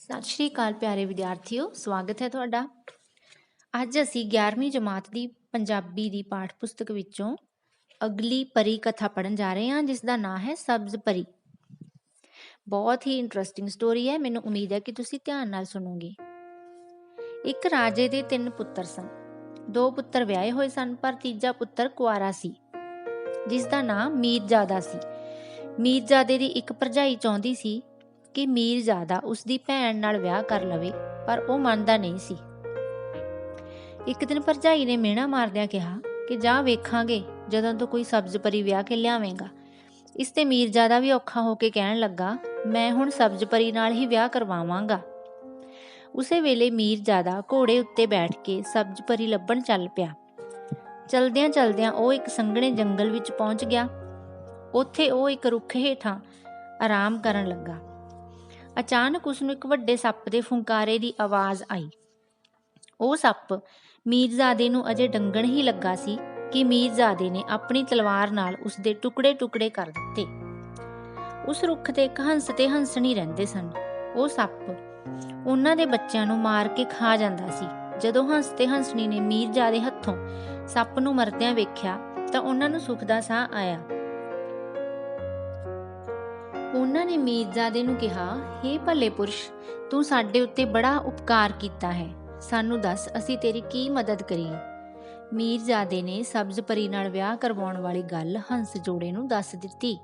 ਸਤਿ ਸ਼੍ਰੀ ਅਕਾਲ ਪਿਆਰੇ ਵਿਦਿਆਰਥੀਓ, ਸਵਾਗਤ ਹੈ ਤੁਹਾਡਾ। ਅੱਜ ਅਸੀਂ 11ਵੀਂ ਜਮਾਤ ਦੀ ਪੰਜਾਬੀ ਦੀ ਪਾਠ ਪੁਸਤਕ ਵਿੱਚੋਂ ਅਗਲੀ ਪਰੀ ਕਥਾ ਪੜ੍ਹਨ ਜਾ ਰਹੇ ਹਾਂ, ਜਿਸ ਦਾ ਨਾਂ ਹੈ ਸਬਜ਼ ਪਰੀ। ਬਹੁਤ ਹੀ ਇੰਟਰਸਟਿੰਗ ਸਟੋਰੀ ਹੈ। ਮੈਨੂੰ ਉਮੀਦ ਹੈ ਕਿ ਤੁਸੀਂ ਧਿਆਨ ਨਾਲ ਸੁਣੋਗੇ। ਇੱਕ ਰਾਜੇ ਦੇ 3 ਪੁੱਤਰ ਸਨ। 2 ਪੁੱਤਰ ਵਿਆਹੇ ਹੋਏ ਸਨ, ਪਰ ਤੀਜਾ ਪੁੱਤਰ ਕੁਆਰਾ ਸੀ, ਜਿਸ ਦਾ ਨਾਂ ਮੀਰਜ਼ਾਦਾ ਸੀ। ਮੀਰਜ਼ਾਦੇ ਦੀ ਇੱਕ ਭਰਜਾਈ ਚਾਹੁੰਦੀ ਸੀ ਕਿ ਮੀਰਜ਼ਾਦਾ ਉਸਦੀ ਭੈਣ ਨਾਲ ਵਿਆਹ ਕਰ ਲਵੇ, ਪਰ ਉਹ ਮੰਨਦਾ ਨਹੀਂ ਸੀ। ਇੱਕ ਦਿਨ ਭਰਜਾਈ ਨੇ ਮਿਹਣਾ ਮਾਰਦਿਆਂ ਕਿਹਾ ਕਿ ਜਾ ਵੇਖਾਂਗੇ ਜਦੋਂ ਤੋਂ ਕੋਈ ਸਬਜ਼ ਪਰੀ ਵਿਆਹ ਕੇ ਲਿਆਵੇਂਗਾ। ਇਸ ਤੇ ਮੀਰਜ਼ਾਦਾ ਵੀ ਔਖਾ ਹੋ ਕੇ ਕਹਿਣ ਲੱਗਾ, ਮੈਂ ਹੁਣ ਸਬਜ਼ ਪਰੀ ਨਾਲ ਹੀ ਵਿਆਹ ਕਰਵਾਵਾਂਗਾ। ਉਸੇ ਵੇਲੇ ਮੀਰਜ਼ਾਦਾ ਘੋੜੇ ਉੱਤੇ ਬੈਠ ਕੇ ਸਬਜ਼ ਪਰੀ ਲੱਭਣ ਚੱਲ ਪਿਆ। ਚਲਦਿਆਂ ਚਲਦਿਆਂ ਉਹ ਇੱਕ ਸੰਘਣੇ ਜੰਗਲ ਵਿੱਚ ਪਹੁੰਚ ਗਿਆ। ਉੱਥੇ ਉਹ ਇੱਕ ਰੁੱਖ ਹੇਠਾਂ ਆਰਾਮ ਕਰਨ ਲੱਗਾ। ਅਚਾਨਕ ਉਸਨੂੰ ਇੱਕ ਵੱਡੇ ਸੱਪ ਦੇ ਫੁੰਕਾਰੇ ਦੀ ਆਵਾਜ਼ ਆਈ। ਉਹ ਸੱਪ ਮੀਰਜ਼ਾਦੇ ਨੂੰ ਅਜੇ ਡੰਗਣ ਹੀ ਲੱਗਾ ਸੀ ਕਿ ਮੀਰਜ਼ਾਦੇ ਨੇ ਆਪਣੀ ਤਲਵਾਰ ਨਾਲ ਉਸਦੇ ਟੁਕੜੇ-ਟੁਕੜੇ ਕਰ ਦਿੱਤੇ। ਉਸ ਰੁੱਖ ਤੇ ਇੱਕ ਹੰਸ ਤੇ ਹੰਸਣੀ ਰਹਿੰਦੇ ਸਨ। ਉਹ ਸੱਪ ਉਹਨਾਂ ਦੇ ਬੱਚਿਆਂ ਨੂੰ ਮਾਰ ਕੇ ਖਾ ਜਾਂਦਾ ਸੀ। ਜਦੋਂ ਹੰਸ ਤੇ ਹੰਸਣੀ ਨੇ ਮੀਰਜ਼ਾਦੇ ਹੱਥੋਂ ਸੱਪ ਨੂੰ ਮਰਦਿਆਂ ਵੇਖਿਆ ਤਾਂ ਉਹਨਾਂ ਨੂੰ ਸੁੱਖ ਦਾ ਸਾਹ ਆਇਆ। ਉਹਨਾਂ ਨੇ ਮੀਰਜ਼ਾਦੇ ਨੂੰ ਕਿਹਾ, ਹੇ ਭਲੇ ਪੁਰਸ਼, ਤੂੰ ਸਾਡੇ ਉੱਤੇ ਬੜਾ ਉਪਕਾਰ ਕੀਤਾ ਹੈ। ਸਾਨੂੰ ਦੱਸ, ਅਸੀਂ ਤੇਰੀ ਕੀ ਮਦਦ ਕਰੀਏ। ਮੀਰਜ਼ਾਦੇ ਨੇ ਸਬਜ਼ ਪਰੀ ਨਾਲ ਵਿਆਹ ਕਰਵਾਉਣ ਵਾਲੀ ਗੱਲ ਹੰਸ ਜੋੜੇ ਨੂੰ ਦੱਸ ਦਿੱਤੀ।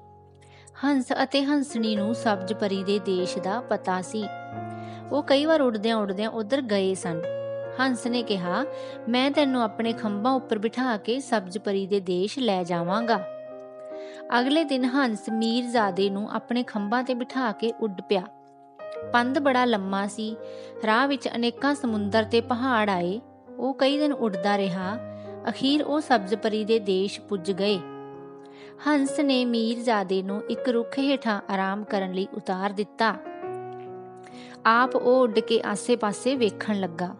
ਹੰਸ ਅਤੇ ਹੰਸਣੀ ਨੂੰ ਸਬਜ਼ ਪਰੀ ਦੇ ਦੇਸ਼ ਦਾ ਪਤਾ ਸੀ। ਉਹ ਕਈ ਵਾਰ ਉੱਡਦਿਆਂ ਉੱਡਦਿਆਂ ਉੱਧਰ ਗਏ ਸਨ। ਹੰਸ ਨੇ ਕਿਹਾ, ਮੈਂ ਤੈਨੂੰ ਆਪਣੇ ਖੰਭਾਂ ਉੱਪਰ ਬਿਠਾ ਕੇ ਸਬਜ਼ ਪਰੀ ਦੇ ਦੇਸ਼ ਲੈ ਜਾਵਾਂਗਾ। ਅਗਲੇ ਦਿਨ ਹੰਸ ਮੀਰਜ਼ਾਦੇ ਨੂੰ ਆਪਣੇ ਖੰਭਾਂ ਤੇ ਬਿਠਾ ਕੇ ਉੱਡ ਪਿਆ। ਪੰਧ ਬੜਾ ਲੰਮਾ ਸੀ। ਰਾਹ ਵਿੱਚ ਅਨੇਕਾਂ ਸਮੁੰਦਰ ਤੇ ਪਹਾੜ ਆਏ। ਉਹ ਕਈ ਦਿਨ ਉੱਡਦਾ ਰਿਹਾ। ਅਖੀਰ ਉਹ ਸਬਜ਼ ਪਰੀ ਦੇ ਦੇਸ਼ ਪੁੱਜ ਗਏ। ਹੰਸ ਨੇ ਮੀਰਜ਼ਾਦੇ ਨੂੰ ਇੱਕ ਰੁੱਖ ਹੇਠਾਂ ਆਰਾਮ ਕਰਨ ਲਈ ਉਤਾਰ ਦਿੱਤਾ। ਆਪ ਉਹ ਉੱਡ ਕੇ ਆਸੇ-ਪਾਸੇ ਵੇਖਣ ਲੱਗਾ।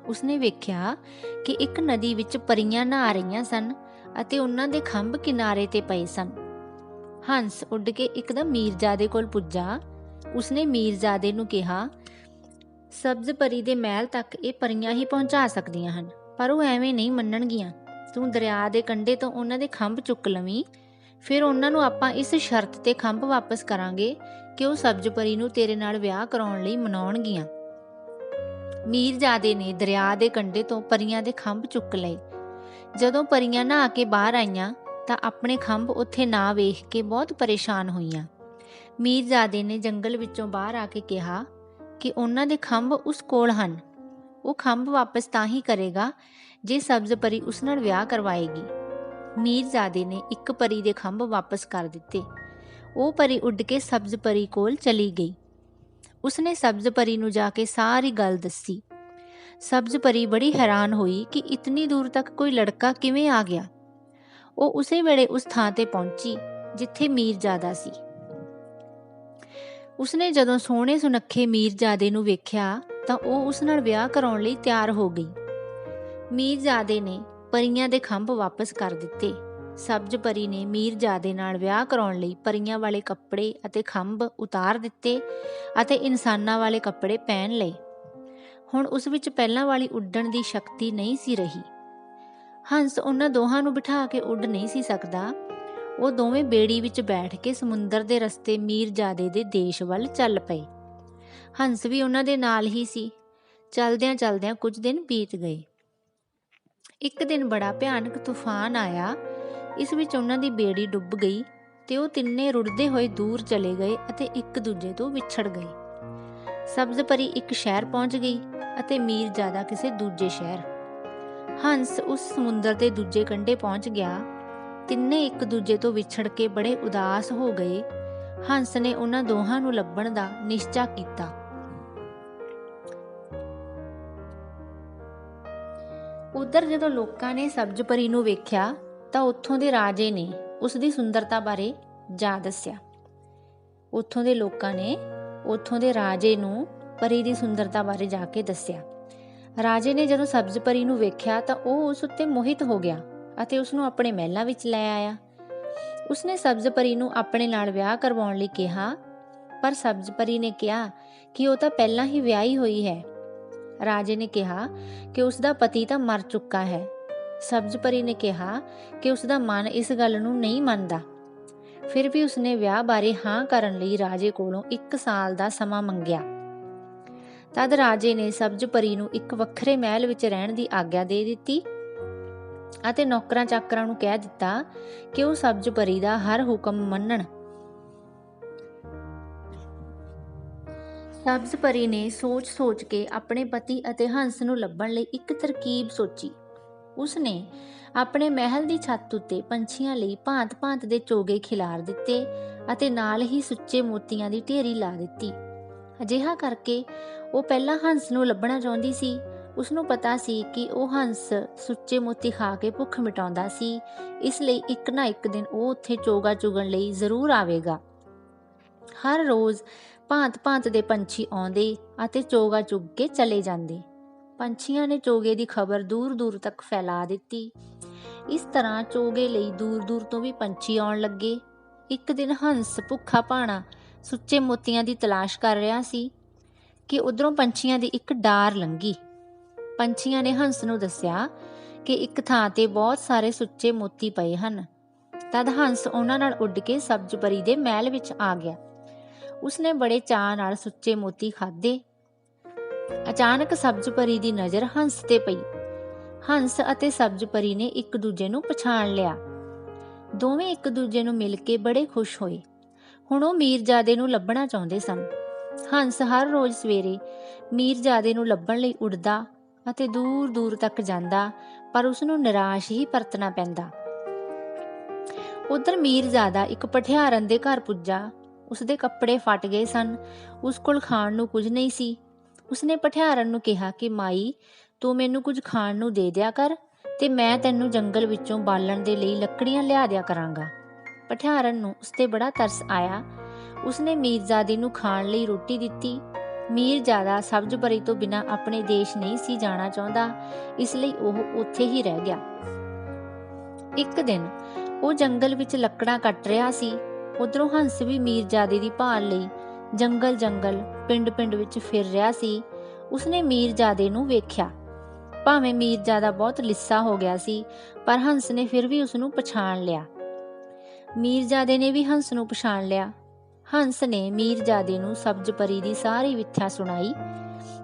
ਉਸਨੇ ਵੇਖਿਆ ਕਿ ਇੱਕ ਨਦੀ ਵਿੱਚ ਪਰੀਆਂ ਨਹਾ ਰਹੀਆਂ ਸਨ ਅਤੇ ਉਹਨਾਂ ਦੇ ਖੰਭ ਕਿਨਾਰੇ ਤੇ ਪਏ ਸਨ। ਹੰਸ ਉੱਡ ਕੇ ਇੱਕਦਮ ਮੀਰਜ਼ਾਦੇ ਕੋਲ ਪੁੱਜਾ। ਉਸਨੇ ਮੀਰਜ਼ਾਦੇ ਨੂੰ ਕਿਹਾ, ਸਬਜ਼ ਪਰੀ ਦੇ ਮਹਿਲ ਤੱਕ ਇਹ ਪਰੀਆਂ ਹੀ ਪਹੁੰਚਾ ਸਕਦੀਆਂ ਹਨ, ਪਰ ਉਹ ਐਵੇਂ ਨਹੀਂ ਮੰਨਣਗੀਆਂ। ਤੂੰ ਦਰਿਆ ਦੇ ਕੰਢੇ ਤੋਂ ਉਹਨਾਂ ਦੇ ਖੰਭ ਚੁੱਕ ਲਵੀਂ। ਫਿਰ ਉਹਨਾਂ ਨੂੰ ਆਪਾਂ ਇਸ ਸ਼ਰਤ ਤੇ ਖੰਭ ਵਾਪਸ ਕਰਾਂਗੇ ਕਿ ਉਹ ਸਬਜ਼ ਪਰੀ ਨੂੰ ਤੇਰੇ ਨਾਲ ਵਿਆਹ ਕਰਾਉਣ ਲਈ ਮਨਾਉਣਗੀਆਂ। ਮੀਰਜ਼ਾਦੇ ਨੇ ਦਰਿਆ ਦੇ ਕੰਢੇ ਤੋਂ ਪਰੀਆਂ ਦੇ ਖੰਭ ਚੁੱਕ ਲਏ। ਜਦੋਂ ਪਰੀਆਂ ਨਹਾ ਕੇ ਬਾਹਰ ਆਈਆਂ ਤਾਂ ਆਪਣੇ ਖੰਭ ਉੱਥੇ ਨਾ ਵੇਖ ਕੇ ਬਹੁਤ ਪਰੇਸ਼ਾਨ ਹੋਈਆਂ। ਮੀਰਜ਼ਾਦੇ ਨੇ ਜੰਗਲ ਵਿੱਚੋਂ ਬਾਹਰ ਆ ਕੇ ਕਿਹਾ ਕਿ ਉਹਨਾਂ ਦੇ ਖੰਭ ਉਸ ਕੋਲ ਹਨ। ਉਹ ਖੰਭ ਵਾਪਸ ਤਾਂ ਹੀ ਕਰੇਗਾ ਜੇ ਸਬਜ਼ ਪਰੀ ਉਸ ਨਾਲ ਵਿਆਹ ਕਰਵਾਏਗੀ। ਮੀਰਜ਼ਾਦੇ ਨੇ ਇੱਕ ਪਰੀ ਦੇ ਖੰਭ ਵਾਪਸ ਕਰ ਦਿੱਤੇ। ਉਹ ਪਰੀ ਉੱਡ ਕੇ ਸਬਜ਼ ਪਰੀ ਕੋਲ ਚਲੀ ਗਈ। ਉਸਨੇ ਸਬਜ਼ ਪਰੀ ਨੂੰ ਜਾ ਕੇ ਸਾਰੀ ਗੱਲ ਦੱਸੀ। ਸਬਜ਼ ਪਰੀ ਬੜੀ ਹੈਰਾਨ ਹੋਈ ਕਿ ਇਤਨੀ ਦੂਰ ਤੱਕ ਕੋਈ ਲੜਕਾ ਕਿਵੇਂ ਆ ਗਿਆ। ਉਹ ਉਸੇ ਵੇਲੇ ਉਸ ਥਾਂ ਤੇ ਪਹੁੰਚੀ ਜਿੱਥੇ ਮੀਰਜ਼ਾਦਾ ਸੀ। ਉਸਨੇ ਜਦੋਂ ਸੋਹਣੇ ਸੁਨੱਖੇ ਮੀਰਜ਼ਾਦੇ ਨੂੰ ਵੇਖਿਆ ਤਾਂ ਉਹ ਉਸ ਨਾਲ ਵਿਆਹ ਕਰਾਉਣ ਲਈ ਤਿਆਰ ਹੋ ਗਈ। ਮੀਰਜ਼ਾਦੇ ਨੇ ਪਰੀਆਂ ਦੇ ਖੰਭ ਵਾਪਸ ਕਰ ਦਿੱਤੇ। ਸਬਜ਼ ਪਰੀ ਨੇ ਮੀਰਜ਼ਾਦੇ ਨਾਲ ਵਿਆਹ ਕਰਾਉਣ ਲਈ ਪਰੀਆਂ ਵਾਲੇ ਕੱਪੜੇ ਅਤੇ ਖੰਭ ਉਤਾਰ ਦਿੱਤੇ ਅਤੇ ਇਨਸਾਨਾਂ ਵਾਲੇ ਕੱਪੜੇ ਪਹਿਨ ਲਏ। ਹੁਣ ਉਸ ਵਿੱਚ ਪਹਿਲਾਂ ਵਾਲੀ ਉੱਡਣ ਦੀ ਸ਼ਕਤੀ ਨਹੀਂ ਸੀ ਰਹੀ। ਹੰਸ ਉਹਨਾਂ ਦੋਹਾਂ ਨੂੰ ਬਿਠਾ ਕੇ ਉੱਡ ਨਹੀਂ ਸੀ ਸਕਦਾ। ਉਹ ਦੋਵੇਂ ਬੇੜੀ ਵਿੱਚ ਬੈਠ ਕੇ ਸਮੁੰਦਰ ਦੇ ਰਸਤੇ ਮੀਰਜ਼ਾਦੇ ਦੇ ਦੇਸ਼ ਵੱਲ ਚੱਲ ਪਏ। ਹੰਸ ਵੀ ਉਹਨਾਂ ਦੇ ਨਾਲ ਹੀ ਸੀ। ਚਲਦਿਆਂ ਚਲਦਿਆਂ ਕੁਝ ਦਿਨ ਬੀਤ ਗਏ। ਇੱਕ ਦਿਨ ਬੜਾ ਭਿਆਨਕ ਤੂਫਾਨ ਆਇਆ। ਇਸ ਵਿੱਚ ਉਹਨਾਂ ਦੀ ਬੇੜੀ ਡੁੱਬ ਗਈ ਤੇ ਉਹ ਤਿੰਨੇ ਰੁੜਦੇ ਹੋਏ ਦੂਰ ਚਲੇ ਗਏ ਅਤੇ ਇੱਕ ਦੂਜੇ ਤੋਂ ਵਿਛੜ ਗਏ। ਸਬਜ਼ ਪਰੀ ਇੱਕ ਸ਼ਹਿਰ ਪਹੁੰਚ ਗਈ ਅਤੇ ਮੀਰਜ਼ਾਦਾ ਕਿਸੇ ਦੂਜੇ ਸ਼ਹਿਰ। ਹੰਸ ਉਸ ਸਮੁੰਦਰ ਦੇ ਦੂਜੇ ਕੰਢੇ ਪਹੁੰਚ ਗਿਆ। ਤਿੰਨੇ ਇੱਕ ਦੂਜੇ ਤੋਂ ਵਿਛੜ ਕੇ ਬੜੇ ਉਦਾਸ ਹੋ ਗਏ। ਹੰਸ ਨੇ ਉਹਨਾਂ ਦੋਹਾਂ ਨੂੰ ਲੱਭਣ ਦਾ ਨਿਸ਼ਚਾ ਕੀਤਾ। ਉੱਧਰ ਜਦੋਂ ਲੋਕਾਂ ਨੇ ਸਬਜ਼ ਪਰੀ ਨੂੰ ਵੇਖਿਆ ਤਾਂ ਉੱਥੋਂ ਦੇ ਰਾਜੇ ਨੇ ਉਸ ਦੀ ਸੁੰਦਰਤਾ ਬਾਰੇ ਜਾ ਦੱਸਿਆ। ਉੱਥੋਂ ਦੇ ਲੋਕਾਂ ਨੇ ਉੱਥੋਂ ਦੇ ਰਾਜੇ ਨੂੰ ਪਰੀ ਦੀ ਸੁੰਦਰਤਾ ਬਾਰੇ ਜਾ ਕੇ ਦੱਸਿਆ। ਰਾਜੇ ਨੇ ਜਦੋਂ ਸਬਜ਼ ਪਰੀ ਨੂੰ ਵੇਖਿਆ ਤਾਂ ਉਹ ਉਸ ਉੱਤੇ ਮੋਹਿਤ ਹੋ ਗਿਆ ਅਤੇ ਉਸ ਨੂੰ ਆਪਣੇ ਮਹਿਲਾਂ ਵਿੱਚ ਲੈ ਆਇਆ। ਉਸਨੇ ਸਬਜ਼ ਪਰੀ ਨੂੰ ਆਪਣੇ ਨਾਲ ਵਿਆਹ ਕਰਵਾਉਣ ਲਈ ਕਿਹਾ, ਪਰ ਸਬਜ਼ ਪਰੀ ਨੇ ਕਿਹਾ ਕਿ ਉਹ ਤਾਂ ਪਹਿਲਾਂ ਹੀ ਵਿਆਹੀ ਹੋਈ ਹੈ। ਰਾਜੇ ਨੇ ਕਿਹਾ ਕਿ ਉਸ ਦਾ ਪਤੀ ਤਾਂ ਮਰ ਚੁੱਕਾ ਹੈ। ਸਬਜ਼ ਪਰੀ ਨੇ ਕਿਹਾ ਕਿ ਉਸ ਦਾ ਮਨ ਇਸ ਗੱਲ ਨੂੰ ਨਹੀਂ ਮੰਨਦਾ। ਫਿਰ ਵੀ ਉਸਨੇ ਵਿਆਹ ਬਾਰੇ ਹਾਂ ਕਰਨ ਲਈ ਰਾਜੇ ਕੋਲੋਂ 1 ਸਾਲ ਦਾ ਸਮਾਂ ਮੰਗਿਆ। ਤਦ ਰਾਜੇ ਨੇ ਸਬਜ਼ ਪਰੀ ਨੂੰ ਇੱਕ ਵੱਖਰੇ ਮਹਿਲ ਵਿੱਚ ਰਹਿਣ ਦੀ ਆਗਿਆ ਦੇ ਦਿੱਤੀ ਅਤੇ ਨੌਕਰਾਂ ਚਾਕਰਾਂ ਨੂੰ ਕਹਿ ਦਿੱਤਾ ਕਿ ਉਹ ਸਬਜ਼ ਪਰੀ ਦਾ ਹਰ ਹੁਕਮ ਮੰਨਣ। ਸਬਜ਼ ਪਰੀ ਨੇ ਸੋਚ ਕੇ ਆਪਣੇ ਪਤੀ ਅਤੇ ਹੰਸ ਨੂੰ ਲੱਭਣ ਲਈ ਇੱਕ ਤਰਕੀਬ ਸੋਚੀ। ਉਸਨੇ ਆਪਣੇ ਮਹਿਲ ਦੀ ਛੱਤ ਉੱਤੇ ਪੰਛੀਆਂ ਲਈ ਭਾਂਤ-ਭਾਂਤ ਦੇ ਚੋਗੇ ਖਿਲਾਰ ਦਿੱਤੇ ਅਤੇ ਨਾਲ ਹੀ ਸੁੱਚੇ ਮੋਤੀਆਂ ਦੀ ਢੇਰੀ ਲਾ ਦਿੱਤੀ। ਅਜਿਹਾ ਕਰਕੇ ਉਹ ਪਹਿਲਾਂ ਹੰਸ ਨੂੰ ਲੱਭਣਾ ਚਾਹੁੰਦੀ ਸੀ। ਉਸਨੂੰ ਪਤਾ ਸੀ ਕਿ ਉਹ ਹੰਸ ਸੁੱਚੇ ਮੋਤੀ ਖਾ ਕੇ ਭੁੱਖ ਮਿਟਾਉਂਦਾ ਸੀ, ਇਸ ਲਈ ਇੱਕ ਨਾ ਇੱਕ ਦਿਨ ਉਹ ਉੱਥੇ ਚੋਗਾ ਚੁਗਣ ਲਈ ਜ਼ਰੂਰ ਆਵੇਗਾ। ਹਰ ਰੋਜ਼ ਭਾਂਤ-ਭਾਂਤ ਦੇ ਪੰਛੀ ਆਉਂਦੇ ਅਤੇ ਚੋਗਾ ਚੁਗ ਕੇ ਚਲੇ ਜਾਂਦੇ। ਪੰਛੀਆਂ ਨੇ ਚੋਗੇ ਦੀ ਖਬਰ ਦੂਰ-ਦੂਰ ਤੱਕ ਫੈਲਾ ਦਿੱਤੀ। ਇਸ ਤਰ੍ਹਾਂ ਚੋਗੇ ਲਈ ਦੂਰ-ਦੂਰ ਤੋਂ ਵੀ ਪੰਛੀ ਆਉਣ ਲੱਗੇ। ਇੱਕ ਦਿਨ ਹੰਸ ਭੁੱਖਾ ਭਾਣਾ ਸੁੱਚੇ ਮੋਤੀਆਂ ਦੀ ਤਲਾਸ਼ ਕਰ ਰਿਹਾ ਸੀ ਕਿ ਉਧਰੋਂ ਪੰਛੀਆਂ ਦੀ ਇੱਕ ਡਾਰ ਲੰਘੀ। ਪੰਛੀਆਂ ਨੇ ਹੰਸ ਨੂੰ ਦੱਸਿਆ ਕਿ ਇੱਕ ਥਾਂ ਤੇ ਬਹੁਤ ਸਾਰੇ ਸੁੱਚੇ ਮੋਤੀ ਪਏ ਹਨ। ਤਦ ਹੰਸ ਉਹਨਾਂ ਨਾਲ ਉੱਡ ਕੇ ਸਬਜ਼ ਪਰੀ ਦੇ ਮਹਿਲ ਵਿੱਚ ਆ ਗਿਆ। ਉਸਨੇ ਬੜੇ ਚਾਅ ਨਾਲ ਸੁੱਚੇ ਮੋਤੀ ਖਾਧੇ। ਅਚਾਨਕ ਸਬਜ਼ ਪਰੀ ਦੀ ਨਜ਼ਰ ਹੰਸ ਤੇ ਪਈ। ਹੰਸ ਅਤੇ ਸਬਜ਼ ਪਰੀ ਨੇ ਇੱਕ ਦੂਜੇ ਨੂੰ ਪਛਾਣ ਲਿਆ। ਦੋਵੇਂ ਇੱਕ ਦੂਜੇ ਨੂੰ ਮਿਲ ਕੇ ਬੜੇ ਖੁਸ਼ ਹੋਏ। ਹੁਣ ਉਹ ਮੀਰਜ਼ਾਦੇ ਨੂੰ ਲੱਭਣਾ ਚਾਹੁੰਦੇ ਸਨ। ਹੰਸ ਹਰ ਰੋਜ਼ ਸਵੇਰੇ ਮੀਰਜ਼ਾਦੇ ਨੂੰ ਲੱਭਣ ਲਈ ਉੱਡਦਾ ਅਤੇ ਦੂਰ-ਦੂਰ ਤੱਕ ਜਾਂਦਾ, ਪਰ ਉਸਨੂੰ ਨਿਰਾਸ਼ ਹੀ ਪਰਤਣਾ ਪੈਂਦਾ। ਉਧਰ ਮੀਰਜ਼ਾਦਾ ਇੱਕ ਪਠਿਆਰਨ ਦੇ ਘਰ ਪੁੱਜਾ। ਉਸਦੇ ਕੱਪੜੇ ਫਟ ਗਏ ਸਨ। ਉਸ ਕੋਲ ਖਾਣ ਨੂੰ ਕੁਝ ਨਹੀਂ ਸੀ। ਉਸਨੇ ਪਠਿਆਰਨ ਨੂੰ ਕਿਹਾ ਕਿ ਮਾਈ, ਤੂੰ ਮੈਨੂੰ ਕੁਝ ਖਾਣ ਨੂੰ ਦੇ ਦਿਆ ਕਰ ਤੇ ਮੈਂ ਤੈਨੂੰ ਜੰਗਲ ਵਿੱਚੋਂ ਬਾਲਣ ਦੇ ਲਈ ਲੱਕੜੀਆਂ ਲਿਆ ਦਿਆ ਕਰਾਂਗਾ। ਪਠਿਆਰਨ ਨੂੰ ਉਸ ਤੇ ਬੜਾ ਤਰਸ ਆਇਆ। ਉਸਨੇ ਮੀਰਜ਼ਾਦੇ ਨੂੰ ਖਾਣ ਲਈ ਰੋਟੀ ਦਿੱਤੀ। ਮੀਰਜ਼ਾਦਾ ਸਬਜ਼ ਪਰੀ ਤੋਂ ਬਿਨਾਂ ਆਪਣੇ ਦੇਸ਼ ਨਹੀਂ ਸੀ ਜਾਣਾ ਚਾਹੁੰਦਾ, ਇਸ ਲਈ ਉਹ ਉੱਥੇ ਹੀ ਰਹਿ ਗਿਆ। ਇੱਕ ਦਿਨ ਉਹ ਜੰਗਲ ਵਿੱਚ ਲੱਕੜਾਂ ਕੱਟ ਰਿਹਾ ਸੀ। ਉਧਰੋਂ ਹੰਸ ਵੀ ਮੀਰਜ਼ਾਦੇ ਦੀ ਭਾਲ ਲਈ ਜੰਗਲ-ਜੰਗਲ, ਪਿੰਡ-ਪਿੰਡ ਵਿੱਚ ਫਿਰ ਰਿਹਾ ਸੀ। ਉਸਨੇ ਮੀਰਜ਼ਾਦੇ ਨੂੰ ਵੇਖਿਆ। ਭਾਵੇਂ ਮੀਰਜ਼ਾਦਾ ਬਹੁਤ ਲਿੱਸਾ ਹੋ ਗਿਆ ਸੀ, ਪਰ ਹੰਸ ਨੇ ਫਿਰ ਵੀ ਉਸਨੂੰ ਪਛਾਣ ਲਿਆ। ਮੀਰਜ਼ਾਦੇ ਨੇ ਵੀ ਹੰਸ ਨੂੰ ਪਛਾਣ ਲਿਆ। ਹੰਸ ਨੇ ਮੀਰਜ਼ਾਦੇ ਨੂੰ ਸਬਜ਼ ਪਰੀ ਦੀ ਸਾਰੀ ਮਿੱਥਿਆ ਸੁਣਾਈ।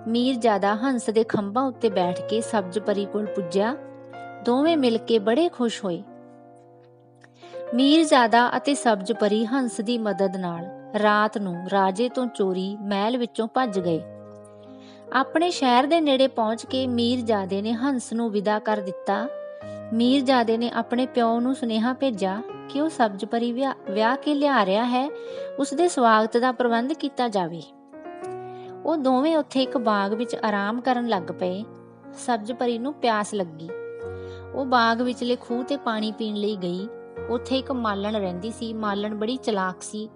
ਮੀਰਜ਼ਾਦਾ ਹੰਸ ਦੇ ਖੰਭਾਂ ਉੱਤੇ ਬੈਠ ਕੇ ਸਬਜ਼ ਪਰੀ ਕੋਲ ਪੁੱਜਿਆ। ਦੋਵੇਂ ਮਿਲ ਕੇ ਬੜੇ ਖੁਸ਼ ਹੋਏ। ਮੀਰਜ਼ਾਦਾ ਅਤੇ ਸਬਜ਼ ਪਰੀ ਹੰਸ ਦੀ ਮਦਦ ਨਾਲ ਰਾਤ ਨੂੰ ਰਾਜੇ ਤੋਂ ਚੋਰੀ ਮਹਿਲ ਵਿੱਚੋਂ ਭੱਜ ਗਏ। ਆਪਣੇ ਸ਼ਹਿਰ ਦੇ ਨੇੜੇ ਪਹੁੰਚ ਕੇ ਮੀਰਜ਼ਾਦੇ ਨੇ ਹੰਸ ਨੂੰ ਵਿਦਾ ਕਰ ਦਿੱਤਾ। ਮੀਰਜ਼ਾਦੇ ਨੇ ਆਪਣੇ ਪਿਓ ਨੂੰ ਸੁਨੇਹਾ ਭੇਜਿਆ ਕਿ ਉਹ ਸਬਜ਼ ਪਰੀ ਵਿਆਹ ਕੇ ਲਿਆ ਰਿਹਾ ਹੈ, ਉਸਦੇ ਸਵਾਗਤ ਦਾ ਪ੍ਰਬੰਧ ਕੀਤਾ ਜਾਵੇ। ਉਹ ਦੋਵੇਂ ਉੱਥੇ ਇੱਕ ਬਾਗ ਵਿੱਚ ਆਰਾਮ ਕਰਨ ਲੱਗ ਪਏ। ਸਬਜ਼ ਪਰੀ ਨੂੰ ਪਿਆਸ ਲੱਗੀ। ਉਹ ਬਾਗ ਵਿਚਲੇ ਖੂਹ ਤੇ ਪਾਣੀ ਪੀਣ ਲਈ ਗਈ। ਉੱਥੇ ਇੱਕ ਮਾਲਣ ਰਹਿੰਦੀ ਸੀ। ਮਾਲਣ ਬੜੀ ਚਲਾਕ ਸੀ।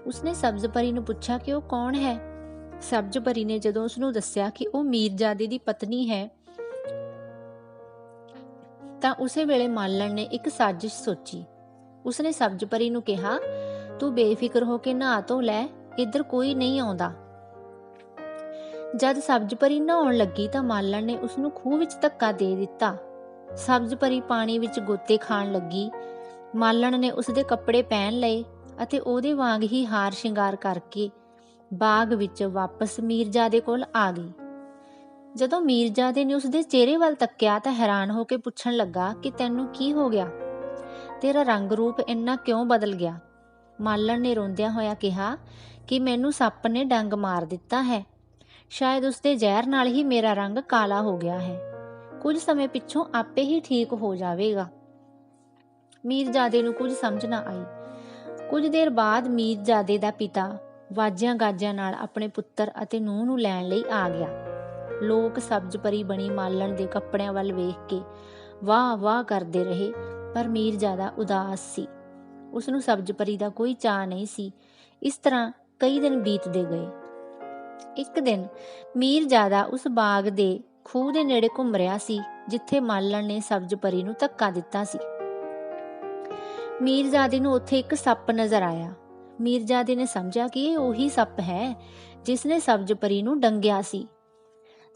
ਉਸਨੇ ਸਬਜ਼ ਪਰੀ ਨੂੰ ਪੁੱਛਿਆ ਕਿ ਉਹ ਕੌਣ ਹੈ। ਸਬਜ਼ ਪਰੀ ਨੇ ਜਦੋਂ ਉਸਨੂੰ ਦੱਸਿਆ ਕਿ ਉਹ ਮੀਰਜ਼ਾਦੇ ਦੀ ਪਤਨੀ ਹੈ, ਤਾਂ ਉਸੇ ਵੇਲੇ ਮਾਲਣ ਨੇ ਇੱਕ ਸਾਜ਼ਿਸ਼ ਸੋਚੀ। ਉਸਨੇ ਸਬਜ਼ ਪਰੀ ਨੂੰ ਕਿਹਾ, ਤੂੰ ਬੇਫਿਕਰ ਹੋ ਕੇ ਨਹਾ ਧੋ ਲੈ, ਇੱਧਰ ਕੋਈ ਨਹੀਂ ਆਉਂਦਾ। ਜਦ ਸਬਜ਼ ਪਰੀ ਨਹਾਉਣ ਲੱਗੀ ਤਾਂ ਮਾਲਣ ਨੇ ਉਸਨੂੰ ਖੂਹ ਵਿੱਚ ਧੱਕਾ ਦੇ ਦਿੱਤਾ। ਸਬਜ਼ ਪਰੀ ਪਾਣੀ ਵਿੱਚ ਗੋਤੇ ਖਾਣ ਲੱਗੀ। ਮਾਲਣ ਨੇ ਉਸਦੇ ਕੱਪੜੇ ਪਹਿਨ ਲਏ ਅਤੇ ਉਹਦੇ ਵਾਂਗ ਹੀ ਹਾਰ ਸ਼ਿੰਗਾਰ ਕਰਕੇ ਬਾਗ ਵਿੱਚ ਵਾਪਸ ਮੀਰਜ਼ਾਦੇ ਕੋਲ ਆ ਗਈ। ਜਦੋਂ ਮੀਰਜ਼ਾਦੇ ਨੇ ਉਸਦੇ ਚਿਹਰੇ ਵੱਲ ਤੱਕਿਆ ਤਾਂ ਹੈਰਾਨ ਹੋ ਕੇ ਪੁੱਛਣ ਲੱਗਾ ਕਿ ਤੈਨੂੰ ਕੀ ਹੋ ਗਿਆ? ਤੇਰਾ ਰੰਗ ਰੂਪ ਇੰਨਾ ਕਿਉਂ ਬਦਲ ਗਿਆ? ਮਾਲਣ ਨੇ ਰੋਂਦਿਆਂ ਹੋਇਆ ਕਿਹਾ ਕਿ ਮੈਨੂੰ ਸੱਪ ਨੇ ਡੰਗ ਮਾਰ ਦਿੱਤਾ ਹੈ। ਸ਼ਾਇਦ ਉਸਦੇ ਜ਼ਹਿਰ ਨਾਲ ਹੀ ਮੇਰਾ ਰੰਗ ਕਾਲਾ ਹੋ ਗਿਆ ਹੈ। ਕੁਝ ਸਮੇਂ ਪਿੱਛੋਂ ਆਪੇ ਹੀ ਠੀਕ ਹੋ ਜਾਵੇਗਾ। ਮੀਰਜ਼ਾਦੇ ਨੂੰ ਕੁਝ ਸਮਝ ਨਾ ਆਈ। ਕੁਝ ਦੇਰ ਬਾਅਦ ਮੀਰਜ਼ਾਦੇ ਦਾ ਪਿਤਾ ਵਾਜਿਆਂ ਗਾਜਿਆਂ ਨਾਲ ਆਪਣੇ ਪੁੱਤਰ ਅਤੇ ਨੂੰਹ ਨੂੰ ਲੈਣ ਲਈ ਆ ਗਿਆ। ਲੋਕ ਸਬਜ਼ ਪਰੀ ਬਣੀ ਮਾਲਣ ਦੇ ਕੱਪੜਿਆਂ ਵੱਲ ਵੇਖ ਕੇ ਵਾਹ ਵਾਹ ਕਰਦੇ ਰਹੇ, ਪਰ ਮੀਰਜ਼ਾਦਾ ਉਦਾਸ ਸੀ। ਉਸਨੂੰ ਸਬਜ਼ ਪਰੀ ਦਾ ਕੋਈ ਚਾਅ ਨਹੀਂ ਸੀ। ਇਸ ਤਰ੍ਹਾਂ ਕਈ ਦਿਨ ਬੀਤਦੇ ਗਏ। ਇੱਕ ਦਿਨ ਮੀਰਜ਼ਾਦਾ ਉਸ ਬਾਗ ਦੇ ਖੂਹ ਦੇ ਨੇੜੇ ਘੁੰਮ ਰਿਹਾ ਸੀ ਜਿੱਥੇ ਮਾਲਣ ਨੇ ਸਬਜ਼ ਪਰੀ ਨੂੰ ਧੱਕਾ ਦਿੱਤਾ ਸੀ। ਮੀਰਜ਼ਾਦੇ ਨੂੰ ਉੱਥੇ ਇੱਕ ਸੱਪ ਨਜ਼ਰ ਆਇਆ। ਮੀਰਜ਼ਾਦੇ ਨੇ ਸਮਝਿਆ ਕਿ ਇਹ ਉਹੀ ਸੱਪ ਹੈ ਜਿਸ ਨੇ ਸਬਜ਼ ਪਰੀ ਨੂੰ ਡੰਗਿਆ ਸੀ।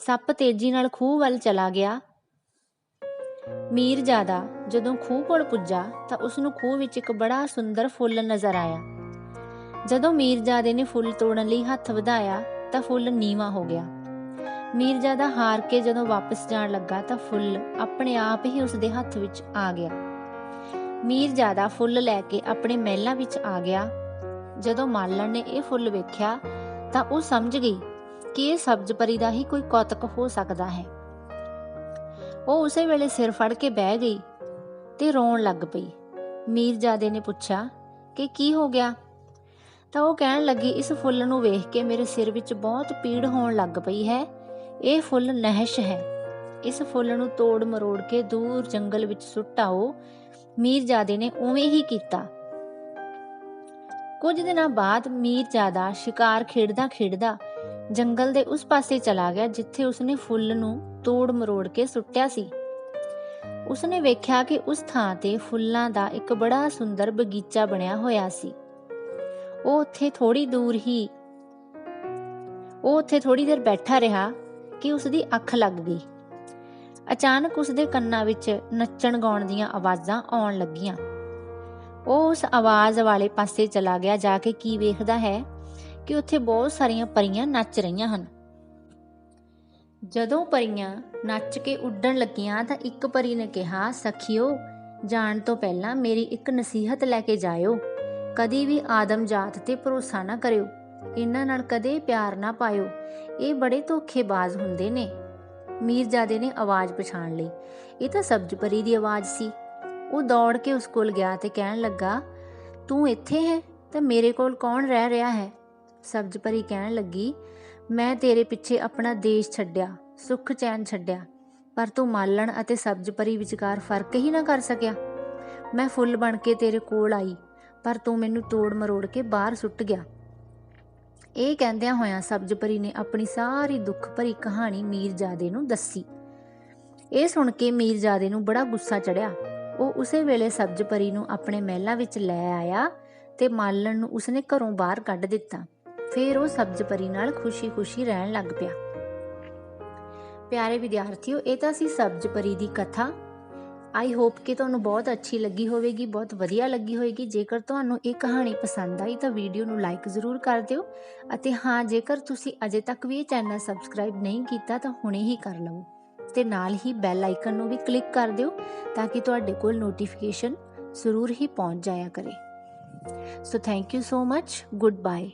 ਸੱਪ ਤੇਜ਼ੀ ਨਾਲ ਖੂਹ ਵੱਲ ਚਲਾ ਗਿਆ। ਮੀਰਜ਼ਾਦਾ ਜਦੋਂ ਖੂਹ ਕੋਲ ਪੁੱਜਾ ਤਾਂ ਉਸਨੂੰ ਖੂਹ ਵਿੱਚ ਇੱਕ ਬੜਾ ਸੁੰਦਰ ਫੁੱਲ ਨਜ਼ਰ ਆਇਆ। ਜਦੋਂ ਮੀਰਜ਼ਾਦੇ ਨੇ ਫੁੱਲ ਤੋੜਨ ਲਈ ਹੱਥ ਵਧਾਇਆ ਤਾਂ ਫੁੱਲ ਨੀਵਾਂ ਹੋ ਗਿਆ। ਮੀਰਜ਼ਾਦਾ ਹਾਰ ਕੇ ਜਦੋਂ ਵਾਪਸ ਜਾਣ ਲੱਗਾ ਤਾਂ ਫੁੱਲ ਆਪਣੇ ਆਪ ਹੀ ਉਸਦੇ ਹੱਥ ਵਿੱਚ ਆ ਗਿਆ। ਮੀਰਜ਼ਾਦਾ ਫੁੱਲ ਲੈ ਕੇ ਆਪਣੇ ਮਹਿਲਾਂ ਵਿੱਚ ਆ ਗਿਆ। ਜਦੋਂ ਮਾਲਣ ਨੇ ਇਹ ਫੁੱਲ ਵੇਖਿਆ ਤਾਂ ਉਹ ਸਮਝ ਗਈ ਕਿ ਇਹ ਸਬਜ਼ ਪਰੀ ਦਾ ਹੀ ਕੋਈ ਕੌਤਕ ਹੋ ਸਕਦਾ ਹੈ। ਉਹ ਉਸੇ ਵੇਲੇ ਸਿਰ ਫੜ ਕੇ ਬਹਿ ਗਈ ਤੇ ਰੋਣ ਲੱਗ ਪਈ। ਮੀਰਜ਼ਾਦੇ ਨੇ ਪੁੱਛਿਆ ਕਿ ਕੀ ਹੋ ਗਿਆ? ਤਾਂ ਉਹ ਕਹਿਣ ਲੱਗੀ, ਇਸ ਫੁੱਲ ਨੂੰ ਵੇਖ ਕੇ ਮੇਰੇ ਸਿਰ ਵਿੱਚ ਬਹੁਤ ਪੀੜ ਹੋਣ ਲੱਗ ਪਈ ਹੈ। ਇਹ ਫੁੱਲ ਨਹਿਸ਼ ਹੈ। ਇਸ ਫੁੱਲ ਨੂੰ ਤੋੜ ਮਰੋੜ ਕੇ ਦੂਰ ਜੰਗਲ ਵਿੱਚ ਸੁੱਟ ਆਓ। ਮੀਰਜ਼ਾਦੇ ਨੇ ਉਵੇਂ ਹੀ ਕੀਤਾ। ਕੁਝ ਦਿਨਾਂ ਬਾਅਦ ਮੀਰਜ਼ਾਦਾ ਸ਼ਿਕਾਰ ਖੇਡਦਾ ਖੇਡਦਾ ਜੰਗਲ ਦੇ ਉਸ ਪਾਸੇ ਚਲਾ ਗਿਆ ਜਿੱਥੇ ਉਸਨੇ ਫੁੱਲ ਨੂੰ ਤੋੜ ਮਰੋੜ ਕੇ ਸੁੱਟਿਆ ਸੀ। ਉਸਨੇ ਵੇਖਿਆ ਕਿ ਉਸ ਥਾਂ ਤੇ ਫੁੱਲਾਂ ਦਾ ਇੱਕ ਬੜਾ ਸੁੰਦਰ ਬਗੀਚਾ ਬਣਿਆ ਹੋਇਆ ਸੀ। ਉਹ ਉੱਥੇ ਥੋੜੀ ਦੇਰ ਬੈਠਾ ਰਿਹਾ ਕਿ ਉਸਦੀ ਅੱਖ ਲੱਗ ਗਈ। ਅਚਾਨਕ ਉਸਦੇ ਕੰਨਾਂ ਵਿੱਚ ਨੱਚਣ ਗਾਉਣ ਦੀਆਂ ਆਵਾਜ਼ਾਂ ਆਉਣ ਲੱਗੀਆਂ। ਉਹ ਉਸ ਆਵਾਜ਼ ਵਾਲੇ ਪਾਸੇ ਚਲਾ ਗਿਆ। ਜਾ ਕੇ ਕੀ ਵੇਖਦਾ ਹੈ ਕਿ ਉੱਥੇ ਬਹੁਤ ਸਾਰੀਆਂ ਪਰੀਆਂ ਨੱਚ ਰਹੀਆਂ ਹਨ। ਜਦੋਂ ਪਰੀਆਂ ਨੱਚ ਕੇ ਉੱਡਣ ਲੱਗੀਆਂ ਤਾਂ ਇੱਕ ਪਰੀ ਨੇ ਕਿਹਾ, ਸਖੀਓ, ਜਾਣ ਤੋਂ ਪਹਿਲਾਂ ਮੇਰੀ ਇੱਕ ਨਸੀਹਤ ਲੈ ਕੇ ਜਾਇਓ। ਕਦੀ ਵੀ ਆਦਮ ਜਾਤ ਤੇ ਭਰੋਸਾ ਨਾ ਕਰਿਓ। ਇਹਨਾਂ ਨਾਲ ਕਦੇ ਪਿਆਰ ਨਾ ਪਾਇਓ। ਇਹ ਬੜੇ ਧੋਖੇਬਾਜ਼ ਹੁੰਦੇ ਨੇ। ਮੀਰਜ਼ਾਦੇ ਨੇ ਆਵਾਜ਼ ਪਛਾਣ ਲਈ। ਇਹ ਤਾਂ ਸਬਜ਼ ਪਰੀ ਦੀ ਆਵਾਜ਼ ਸੀ। ਉਹ ਦੌੜ ਕੇ ਉਸ ਕੋਲ ਗਿਆ ਤੇ ਕਹਿਣ ਲੱਗਾ, ਤੂੰ ਇੱਥੇ ਹੈ ਤਾਂ ਮੇਰੇ ਕੋਲ ਕੌਣ ਰਹਿ ਰਿਹਾ ਹੈ? ਸਬਜ਼ ਪਰੀ ਕਹਿਣ ਲੱਗੀ, ਮੈਂ ਤੇਰੇ ਪਿੱਛੇ ਆਪਣਾ ਦੇਸ਼ ਛੱਡਿਆ, ਸੁੱਖ ਚੈਨ ਛੱਡਿਆ, ਪਰ ਤੂੰ ਮਾਲਣ ਅਤੇ ਸਬਜ਼ ਪਰੀ ਵਿਚਕਾਰ ਫਰਕ ਹੀ ਨਾ ਕਰ ਸਕਿਆ। ਮੈਂ ਫੁੱਲ ਬਣ ਕੇ ਤੇਰੇ ਕੋਲ ਆਈ, ਪਰ ਤੂੰ ਮੈਨੂੰ ਤੋੜ ਮਰੋੜ ਕੇ ਬਾਹਰ ਸੁੱਟ ਗਿਆ। ਇਹ ਕਹਿੰਦਿਆਂ ਹੋਇਆਂ ਸਬਜ਼ ਪਰੀ ਨੇ ਆਪਣੀ ਸਾਰੀ ਦੁੱਖ ਭਰੀ ਕਹਾਣੀ ਮੀਰਜ਼ਾਦੇ ਨੂੰ ਦੱਸੀ। ਇਹ ਸੁਣ ਕੇ ਮੀਰਜ਼ਾਦੇ ਨੂੰ ਬੜਾ ਗੁੱਸਾ ਚੜਿਆ। ਉਹ ਉਸੇ ਵੇਲੇ ਸਬਜ਼ ਪਰੀ ਨੂੰ ਆਪਣੇ ਮਹਿਲਾਂ ਵਿੱਚ ਲੈ ਆਇਆ ਤੇ ਮਾਲਣ ਨੂੰ ਉਸਨੇ ਘਰੋਂ ਬਾਹਰ ਕੱਢ ਦਿੱਤਾ। ਫਿਰ ਉਹ ਸਬਜ਼ ਪਰੀ ਨਾਲ ਖੁਸ਼ੀ-ਖੁਸ਼ੀ ਰਹਿਣ ਲੱਗ ਪਿਆ। ਪਿਆਰੇ ਵਿਦਿਆਰਥੀਓ, ਇਹ ਤਾਂ ਸੀ ਸਬਜ਼ ਪਰੀ ਦੀ ਕਥਾ। ਆਈ ਹੋਪ ਕਿ ਤੁਹਾਨੂੰ ਬਹੁਤ ਅੱਛੀ ਲੱਗੀ ਹੋਵੇਗੀ, ਬਹੁਤ ਵਧੀਆ ਲੱਗੀ ਹੋਵੇਗੀ। ਜੇਕਰ ਤੁਹਾਨੂੰ ਇਹ ਕਹਾਣੀ ਪਸੰਦ ਆਈ ਤਾਂ ਵੀਡੀਓ ਨੂੰ ਲਾਈਕ ਜ਼ਰੂਰ ਕਰ ਦਿਓ। ਅਤੇ ਹਾਂ, ਜੇਕਰ ਤੁਸੀਂ ਅਜੇ ਤੱਕ ਵੀ ਇਹ ਚੈਨਲ ਸਬਸਕ੍ਰਾਈਬ ਨਹੀਂ ਕੀਤਾ ਤਾਂ ਹੁਣੇ ਹੀ ਕਰ ਲਵੋ ਤੇ ਨਾਲ ਹੀ ਬੈਲ ਆਈਕਨ ਨੂੰ ਵੀ ਕਲਿੱਕ ਕਰ ਦਿਓ ਤਾਂ ਕਿ ਤੁਹਾਡੇ ਕੋਲ ਨੋਟੀਫਿਕੇਸ਼ਨ ਜ਼ਰੂਰ ਹੀ ਪਹੁੰਚ ਜਾਇਆ ਕਰੇ। So thank you so much. Good bye.